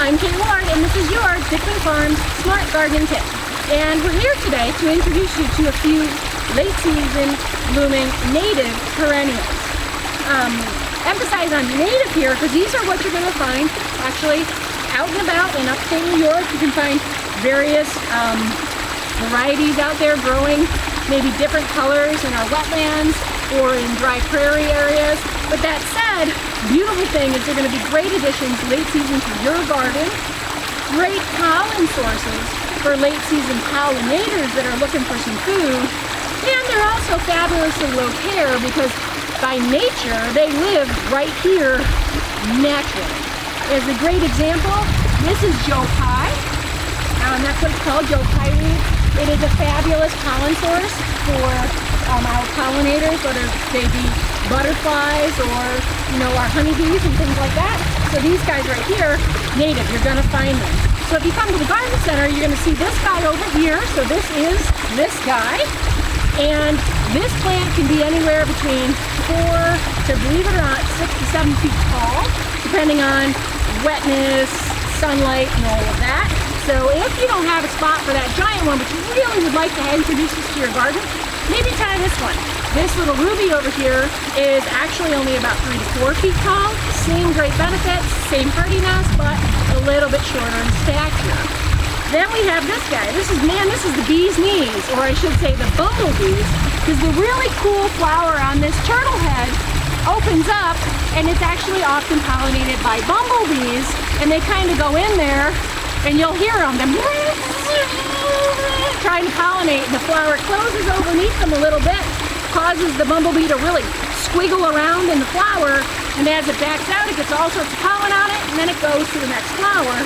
I'm Kate Ward, and this is your Dickman Farms Smart Gardening Tip. And we're here today to introduce you to a few late season blooming native perennials. Emphasize on native here because these are what you're going to find actually out and about in upstate New York. You can find various varieties out there growing, maybe different colors in our wetlands or in dry prairie areas. But that said, beautiful thing is they're going to be great additions late season to your garden, great pollen sources for late season pollinators that are looking for some food, and they're also fabulously low care because by nature they live right here naturally. As a great example, this is Joe Pye. That's what it's called, Joe Pye weed. It is a fabulous pollen source for our pollinators, whether they be butterflies or, our honeybees and things like that. So these guys right here, native, you're going to find them. So if you come to the garden center, you're going to see this guy over here. So this is this guy. And this plant can be anywhere between 4 to, believe it or not, 6 to 7 feet tall, depending on wetness, sunlight, and all of that. So if you don't have a spot for that giant one, but you really would like to introduce this to your garden, maybe try this one. This little ruby over here is actually only about 3 to 4 feet tall. Same great benefits, same hardiness, but a little bit shorter in stature. Then we have this guy. This is the bee's knees, or I should say the bumblebees, because the really cool flower on this turtle head opens up, and it's actually often pollinated by bumblebees, and they kind of go in there, and you'll hear them trying to pollinate, and the flower closes underneath them a little bit, causes the bumblebee to really squiggle around in the flower, and as it backs out, it gets all sorts of pollen on it, and then it goes to the next flower.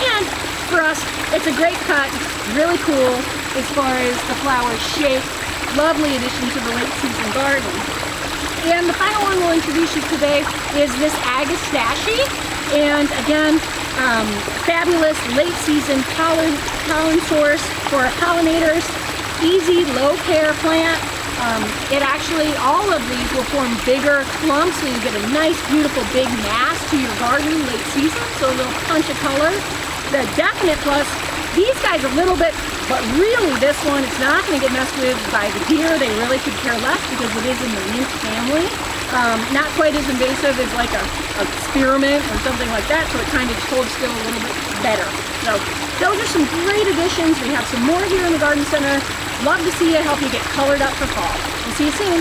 And for us, it's a great cut, really cool as far as the flower's shape. Lovely addition to the late season garden. And the final one we'll introduce you today is this Agastache. And again, fabulous late season pollen source for pollinators. Easy, low care plant. It actually, all of these will form bigger clumps, so you get a nice, beautiful, big mass to your garden late season, so a little punch of color. The definite plus, these guys a little bit, but really this one, it's not going to get messed with by the deer. They really could care less because it is in the mint family. Not quite as invasive as like a spearmint or something like that, so it kind of holds still a little bit better. So those are some great additions. We have some more here in the garden center. Love to see you, help you get colored up for fall. We'll see you soon.